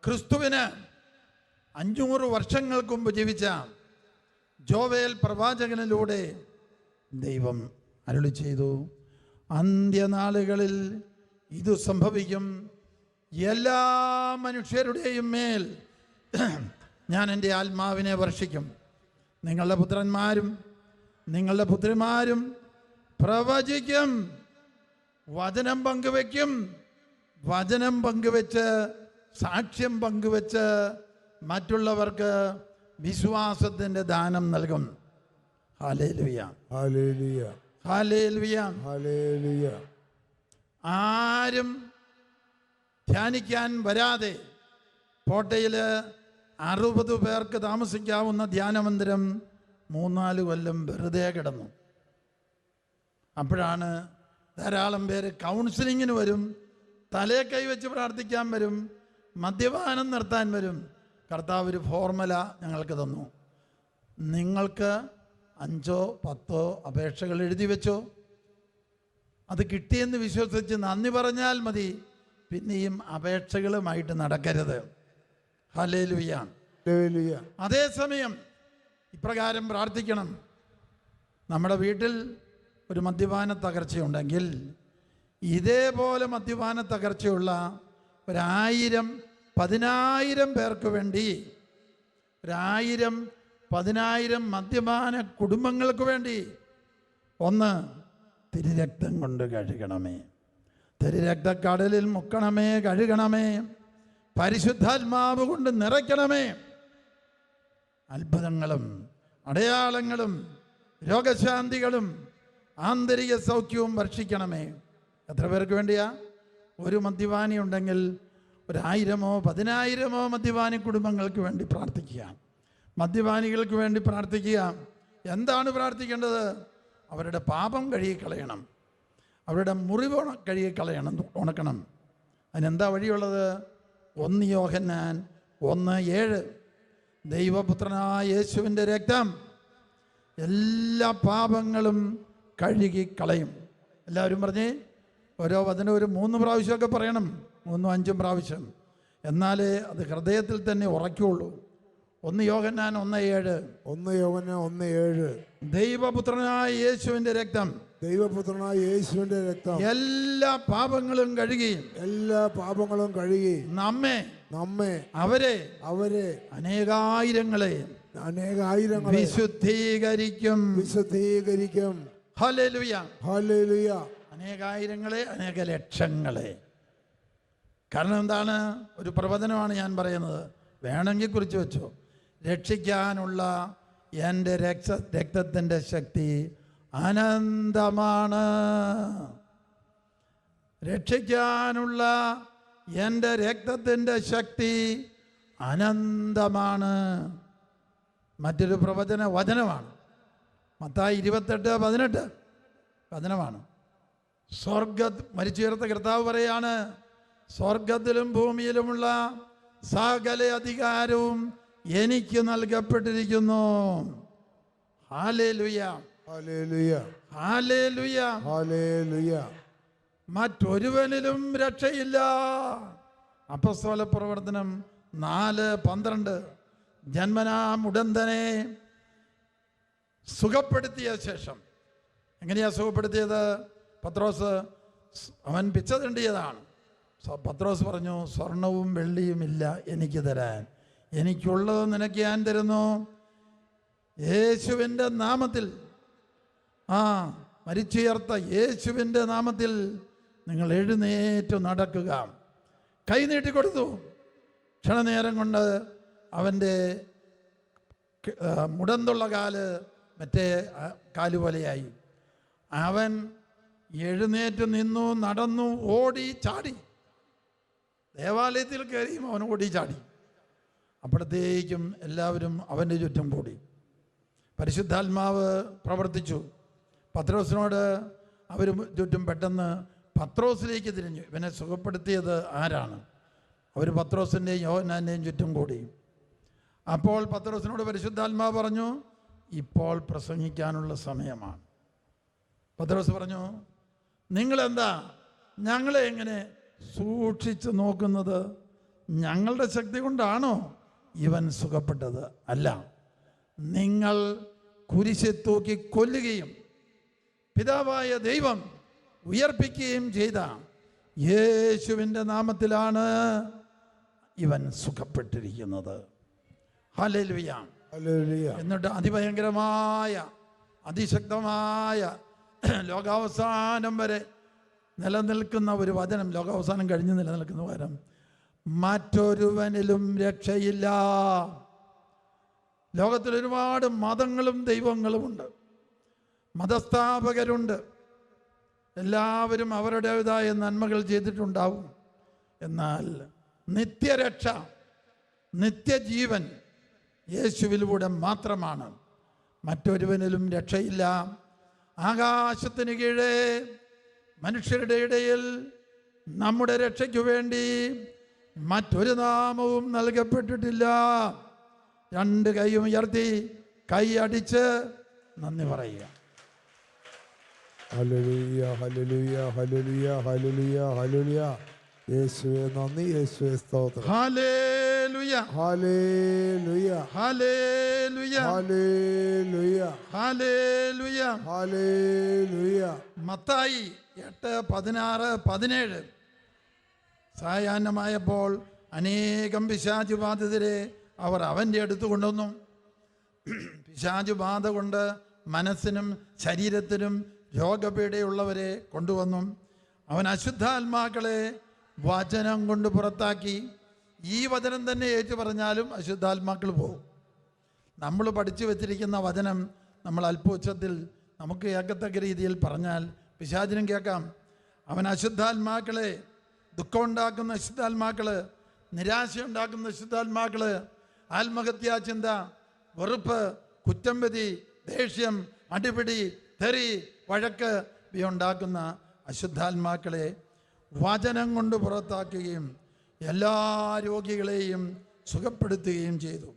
ക്രിസ്തുവിന് 500 വർഷങ്ങൾക്ക് മുമ്പ് ജീവിച്ച ജോവേൽ പ്രവാചകനിലൂടെ ദൈവം അരുളി ചെയ്തു, അന്ത്യനാളുകളിൽ ഇത് സംഭവിക്കും. എല്ലാ മനുഷ്യരുടെയും മേൽ ഞാൻ എൻ്റെ ആത്മാവിനെ വർഷിക്കും. നിങ്ങളുടെ പുത്രന്മാരും നിങ്ങളുടെ പുത്രിമാരും പ്രവചിക്കും, വചനം പങ്കുവെക്കും. വചനം പങ്കുവെച്ച്, സാക്ഷ്യം പങ്കുവെച്ച് മറ്റുള്ളവർക്ക് വിശ്വാസത്തിൻ്റെ ദാനം നൽകും. ഹല്ലേലൂയ, ഹല്ലേലൂയ, ഹല്ലേലൂയ, ഹല്ലേലൂയ. ആരും ധ്യാനിക്കാൻ വരാതെ കോട്ടയിൽ 60 പേർക്ക് താമസിക്കാവുന്ന ധ്യാനമന്ദിരം 3-4 കൊല്ലം വെറുതെ കിടന്നു. അപ്പോഴാണ് ധാരാളം പേര് കൗൺസിലിങ്ങിന് വരും, തലേ കൈവച്ച് പ്രാർത്ഥിക്കാൻ വരും, മദ്യപാനം നിർത്താൻ വരും. കർത്താവ് ഒരു ഫോർമുല ഞങ്ങൾക്ക് തന്നു. നിങ്ങൾക്ക് 5-10 അപേക്ഷകൾ എഴുതി വെച്ചോ, അത് കിട്ടിയെന്ന് വിശ്വസിച്ച് നന്ദി പറഞ്ഞാൽ മതി, പിന്നെയും അപേക്ഷകളുമായിട്ട് നടക്കരുത്. Hallelujah, hallelujah. അതേസമയം ഇപ്രകാരം പ്രാർത്ഥിക്കണം. നമ്മുടെ വീട്ടിൽ ഒരു മദ്യപാന തകർച്ചയുണ്ടെങ്കിൽ ഇതേപോലെ മദ്യപാന തകർച്ചയുള്ള 1000-10,000 പേർക്ക് വേണ്ടി, 1000-10,000 മദ്യപാന കുടുംബങ്ങൾക്ക് വേണ്ടി ഒന്ന് തിരുരക്തം കൊണ്ട് കഴുകണമേ, തിരുരക്തക്കടലിൽ മുക്കണമേ, കഴുകണമേ, പരിശുദ്ധാത്മാവ് കൊണ്ട് നിറയ്ക്കണമേ. അത്ഭുതങ്ങളും അടയാളങ്ങളും രോഗശാന്തികളും ആന്തരിക സൗഖ്യവും വർഷിക്കണമേ. എത്ര പേർക്ക് വേണ്ടിയാ? ഒരു മദ്യപാനി ഉണ്ടെങ്കിൽ 1000-10,000 മദ്യപാനി കുടുംബങ്ങൾക്ക് വേണ്ടി പ്രാർത്ഥിക്കുക, മദ്യപാനികൾക്ക് വേണ്ടി പ്രാർത്ഥിക്കുക. എന്താണ് പ്രാർത്ഥിക്കേണ്ടത്? അവരുടെ പാപം കഴുകിക്കളയണം, അവരുടെ മുറിവ് കഴുകിക്കളയണം, ഉണക്കണം. അതിനെന്താ വഴിയുള്ളത്? 1 യോഹന്നാൻ 1:7, ദൈവപുത്രനായ യേശുവിൻ്റെ രക്തം എല്ലാ പാപങ്ങളും കഴുകിക്കളയും. എല്ലാവരും പറഞ്ഞേ, ഓരോ വചനം ഒരു 3 പ്രാവശ്യമൊക്കെ പറയണം, 3-5 പ്രാവശ്യം, എന്നാലേ അത് ഹൃദയത്തിൽ തന്നെ ഉറയ്ക്കുള്ളൂ. 1 യോഹന്നാൻ 1:7, 1 യോഹന്നാൻ 1:7, ദൈവപുത്രനായ യേശുവിൻ്റെ രക്തം, ദൈവപുത്രനായ യേശുവിന്റെ രക്തം എല്ലാ പാപങ്ങളും കഴുകി, എല്ലാ പാപങ്ങളും കഴുകി നമ്മെ അവരെ അനേകായിരങ്ങളെ വിശുദ്ധീകരിക്കും. Hallelujah, hallelujah. അനേകായിരങ്ങളെ, അനേക ലക്ഷങ്ങളെ. കാരണം എന്താണ്? ഒരു പ്രവചനമാണ് ഞാൻ പറയുന്നത്, വേണമെങ്കിൽ കുറിച്ച് വെച്ചോ. രക്ഷിക്കാനുള്ള എൻ്റെ രക്തത്തിൻ്റെ ശക്തി അനന്തമാണ്. രക്ഷിക്കാനുള്ള എൻ്റെ രക്തത്തിൻ്റെ ശക്തി അനന്തമാണ്. മറ്റൊരു വചനമാണ് മത്തായി 28:18 വചനമാണ്. മരിച്ചുയർത്ത കർത്താവ് പറയാണ്, സ്വർഗത്തിലും ഭൂമിയിലുമുള്ള സകല അധികാരവും എനിക്ക് നൽകപ്പെട്ടിരിക്കുന്നു. ഹല്ലേലൂയ, ഹല്ലേലൂയ, ഹല്ലേലൂയ, ഹല്ലേലൂയ. മറ്റൊരുവനിലും രക്ഷയില്ല. അപ്പോസ്തല പ്രവർത്തനം 4:12. ജന്മനാ മുടന്തനെ സുഖപ്പെടുത്തിയ ശേഷം, എങ്ങനെയാ സുഖപ്പെടുത്തിയത്? പത്രോസ്, അവൻ പിച്ച തണ്ടിയതാണ്. പത്രോസ് പറഞ്ഞു, സ്വർണവും വെള്ളിയും ഇല്ല എനിക്ക് തരാൻ, എനിക്കുള്ളത് നിനക്ക് ഞാൻ തരുന്നു. യേശുവിൻ്റെ നാമത്തിൽ, മരിച്ചുയർത്ത യേശുവിൻ്റെ നാമത്തിൽ നിങ്ങൾ എഴുന്നേറ്റ് നടക്കുക. കൈ നീട്ടിക്കൊടുത്തു. ക്ഷണനേരം കൊണ്ട് അവൻ്റെ മുടന്തുള്ള കാല് മറ്റേ കാലുപോലെയായി. അവൻ എഴുന്നേറ്റ് നിന്നു, നടന്നു, ഓടി, ചാടി. ദേവാലയത്തിൽ കയറിയും അവൻ ഓടി ചാടി. അപ്പോഴത്തേക്കും എല്ലാവരും അവൻ്റെ ചുറ്റും കൂടി. പരിശുദ്ധാത്മാവ് പ്രവർത്തിച്ചു. പത്രോസിനോട് അവർ ചുറ്റും പെട്ടെന്ന് പത്രോസിലേക്ക് തിരിഞ്ഞു. ഇവനെ സുഖപ്പെടുത്തിയത് ആരാണ്? അവർ പത്രോസിൻ്റെയും യോഹന്നാൻ്റെയും ചുറ്റും കൂടി. അപ്പോൾ പത്രോസിനോട് പരിശുദ്ധാത്മാവ് പറഞ്ഞു, ഇപ്പോൾ പ്രസംഗിക്കാനുള്ള സമയമാണ്. പത്രോസ് പറഞ്ഞു, നിങ്ങളെന്താ ഞങ്ങളെ എങ്ങനെ സൂക്ഷിച്ച് നോക്കുന്നത്? ഞങ്ങളുടെ ശക്തി കൊണ്ടാണോ ഇവൻ സുഖപ്പെട്ടത്? അല്ല, നിങ്ങൾ കുരിശിൽ തൂക്കി കൊല്ലുകയും പിതാവായ ദൈവം ഉയർപ്പിക്കുകയും ചെയ്ത യേശുവിൻ്റെ നാമത്തിലാണ് ഇവൻ സുഖപ്പെട്ടിരിക്കുന്നത്. ഹല്ലേലൂയ. ഹല്ലേലൂയ. എന്നിട്ട് അതിഭയങ്കരമായ അതിശക്തമായ ലോകാവസാനം വരെ നിലനിൽക്കുന്ന ഒരു വചനം, ലോകാവസാനം കഴിഞ്ഞ് നിലനിൽക്കുന്ന വചനം, മറ്റൊരുവനിലും രക്ഷയില്ല. ലോകത്തിൽ ഒരുപാട് മതങ്ങളും ദൈവങ്ങളുമുണ്ട്, മതസ്ഥാപകരുണ്ട്, എല്ലാവരും അവരുടേതായ നന്മകൾ ചെയ്തിട്ടുണ്ടാവും. എന്നാൽ നിത്യരക്ഷ, നിത്യജീവൻ യേശുവിലൂടെ മാത്രമാണ്. മറ്റൊരുവനിലും രക്ഷയില്ല. ആകാശത്തിന് കീഴേ മനുഷ്യരുടെ ഇടയിൽ നമ്മുടെ രക്ഷയ്ക്കു വേണ്ടി മറ്റൊരു നാമവും നൽകപ്പെട്ടിട്ടില്ല. രണ്ട് കൈയും ഉയർത്തി കൈ അടിച്ച് നന്ദി പറയുക. ഹല്ലേലൂയ, ഹല്ലേലൂയ, ഹല്ലേലൂയ, ഹല്ലേലൂയ, ഹല്ലേലൂയ. യേശുവേ നന്ദി, യേശുവേ സ്തോത്രം. ഹല്ലേലൂയ, ഹല്ലേലൂയ, ഹല്ലേലൂയ, ഹല്ലേലൂയ, ഹല്ലേലൂയ. ഹല്ലേലൂയ. മത്തായി 8:16-17 സായാഹ്നമായപ്പോൾ അനേകം പിശാചു ബാധിതരെ അവർ അവൻ്റെ അടുത്ത് കൊണ്ടുവന്നു. പിശാചു ബാധ കൊണ്ട് മനസ്സിനും ശരീരത്തിനും രോഗപീഠയുള്ളവരെ കൊണ്ടുവന്നു. അവൻ അശുദ്ധാത്മാക്കളെ വചനം കൊണ്ട് പുറത്താക്കി. ഈ വചനം തന്നെ ഏറ്റു പറഞ്ഞാലും അശുദ്ധാത്മാക്കൾ പോകും. നമ്മൾ പഠിച്ചു വെച്ചിരിക്കുന്ന വചനം നമ്മൾ അല്പോച്ചത്തിൽ നമുക്ക് കേൾക്കത്തക്ക രീതിയിൽ പറഞ്ഞാൽ പിശാചിനും കേൾക്കാം. അവൻ അശുദ്ധാത്മാക്കളെ, ദുഃഖമുണ്ടാക്കുന്ന അശുദ്ധാത്മാക്കള്, നിരാശയുണ്ടാക്കുന്ന അശുദ്ധാത്മാക്കള്, ആത്മഹത്യാചിന്ത, വെറുപ്പ്, കുറ്റംവതി, ദേഷ്യം, അടിപിടി, തെറി, വഴക്ക് ഇവയുണ്ടാക്കുന്ന അശുദ്ധാത്മാക്കളെ വചനം കൊണ്ട് പുറത്താക്കുകയും എല്ലാ രോഗികളെയും സുഖപ്പെടുത്തുകയും ചെയ്തു.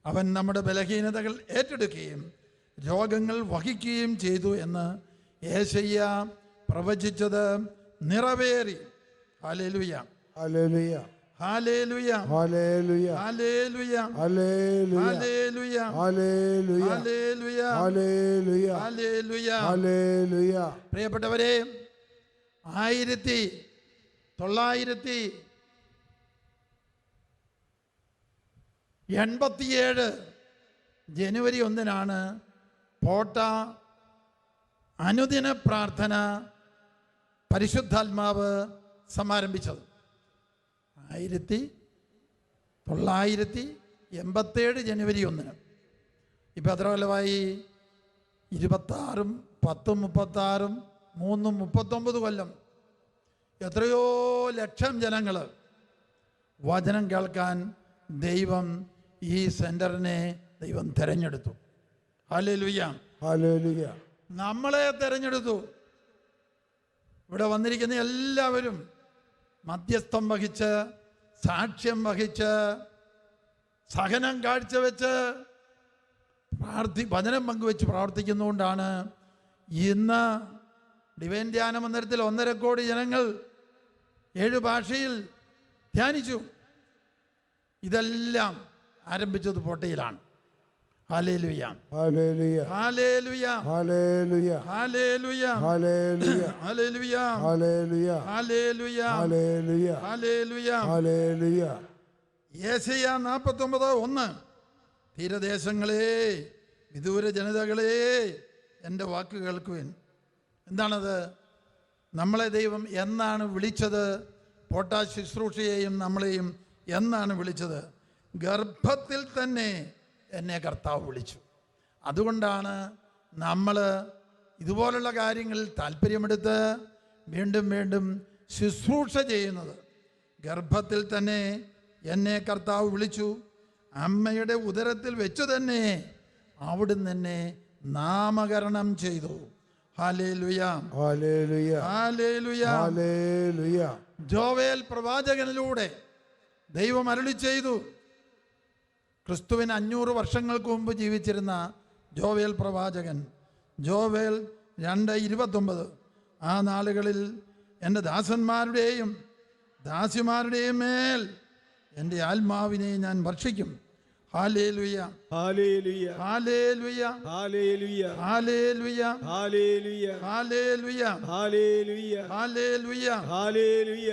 അവൻ നമ്മുടെ ബലഹീനതകൾ ഏറ്റെടുക്കുകയും രോഗങ്ങൾ വഹിക്കുകയും ചെയ്തു എന്ന് യേശയ്യ പ്രവചിച്ചത് നിറവേറി. ഹല്ലേലൂയ, ഹല്ലേലൂയ, ഹല്ലേലൂയ, ഹല്ലേലൂയ, ഹല്ലേലൂയ, ഹല്ലേലൂയ, ഹല്ലേലൂയ, ഹല്ലേലൂയ, ഹല്ലേലൂയ, ഹല്ലേലൂയ, ഹല്ലേലൂയ. ഹല്ലേലൂയ. പ്രിയപ്പെട്ടവരെ, 1987 ജനുവരി 1 പോട്ട അനുദിന പ്രാർത്ഥന പരിശുദ്ധാത്മാവ് സമാരംഭിച്ചത്. 1987 ജനുവരി 1. ഇപ്പം എത്ര കൊല്ലമായി? 26, 10, 36, 3, 39 കൊല്ലം. എത്രയോ ലക്ഷം ജനങ്ങൾ വചനം കേൾക്കാൻ ദൈവം ഈ സെന്ററിനെ ദൈവം തിരഞ്ഞെടുത്തു. Hallelujah, hallelujah. നമ്മളെ തിരഞ്ഞെടുത്തു. ഇവിടെ വന്നിരിക്കുന്ന എല്ലാവരും മധ്യസ്ഥം വഹിച്ച്, സാക്ഷ്യം വഹിച്ച്, സഹനം കാഴ്ചവെച്ച്, വചനം പങ്കുവെച്ച് പ്രാർത്ഥിക്കുന്നതുകൊണ്ടാണ് ഇന്ന് ഡിവൈൻ ധ്യാന മന്ദിരത്തിൽ 1.5 കോടി ജനങ്ങൾ 7 ഭാഷയിൽ ധ്യാനിച്ചു. ഇതെല്ലാം ആരംഭിച്ചത് പോട്ടയിലാണ്. ഹല്ലേലൂയ, ഹല്ലേലൂയ, ഹല്ലേലൂയ, ഹല്ലേലൂയ, ഹല്ലേലൂയ, ഹല്ലേലൂയ, ഹല്ലേലൂയ, ഹല്ലേലൂയ, ഹല്ലേലൂയ, ഹല്ലേലൂയ, ഹല്ലേലൂയ. ഹല്ലേലൂയ. യേശയ്യ 49:1 തീരദേശങ്ങളെ, വിദൂര ജനതകളെ, എൻ്റെ വാക്ക് കേൾക്കുവിൻ. എന്താണത്? നമ്മളെ ദൈവം എന്നാണ് വിളിച്ചത്? പോട്ടാ ശുശ്രൂഷയെയും നമ്മളെയും എന്നാണ് വിളിച്ചത്? ഗർഭത്തിൽ തന്നെ എന്നെ കർത്താവ് വിളിച്ചു. അതുകൊണ്ടാണ് നമ്മൾ ഇതുപോലുള്ള കാര്യങ്ങളിൽ താല്പര്യമെടുത്ത് വീണ്ടും വീണ്ടും ശുശ്രൂഷ ചെയ്യുന്നത്. ഗർഭത്തിൽ തന്നെ എന്നെ കർത്താവ് വിളിച്ചു, അമ്മയുടെ ഉദരത്തിൽ വെച്ചു തന്നെ അവിടുന്ന് എന്നെ നാമകരണം ചെയ്തു. ഹല്ലേലൂയ, ഹല്ലേലൂയ, ഹല്ലേലൂയ, ഹല്ലേലൂയ. ജോവേൽ പ്രവാചകനിലൂടെ ദൈവം അരുളി ചെയ്തു. ക്രിസ്തുവിന് 500 വർഷങ്ങൾക്ക് മുമ്പ് ജീവിച്ചിരുന്ന ജോവേൽ പ്രവാചകൻ, ജോവേൽ 2:29, ആ നാളുകളിൽ എൻ്റെ ദാസന്മാരുടെയും ദാസിമാരുടെയും മേൽ എൻ്റെ ആത്മാവിനെ ഞാൻ വർഷിക്കും. ഹല്ലേലൂയ, ഹല്ലേലൂയ, ഹല്ലേലൂയ, ഹല്ലേലൂയ, ഹല്ലേലൂയ, ഹല്ലേലൂയ, ഹല്ലേലൂയ, ഹല്ലേലൂയ, ഹല്ലേലൂയ. ഹല്ലേലൂയ.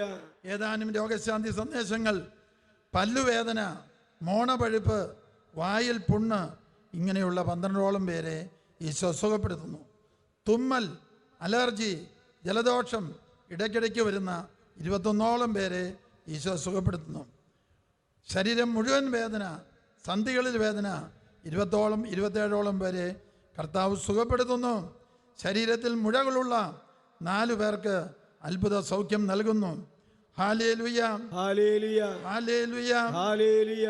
ഏതാനും രോഗശാന്തി സന്ദേശങ്ങൾ. പല്ലുവേദന, മോണപഴുപ്പ്, വായിൽ പുണ്ണ്, ഇങ്ങനെയുള്ള 12ഓളം പേരെ ഈശോ സുഖപ്പെടുത്തുന്നു. തുമ്മൽ, അലർജി, ജലദോഷം ഇടയ്ക്കിടയ്ക്ക് വരുന്ന 21ഓളം പേരെ ഈശോ സുഖപ്പെടുത്തുന്നു. ശരീരം മുഴുവൻ വേദന, സന്ധികളിൽ വേദന 27ഓളം പേരെ കർത്താവ് സുഖപ്പെടുത്തുന്നു. ശരീരത്തിൽ മുഴകളുള്ള 4 പേർക്ക് അത്ഭുത സൗഖ്യം നൽകുന്നു. ഹല്ലേലൂയ, ഹല്ലേലൂയ, ഹല്ലേലൂയ. ഹല്ലേലൂയ.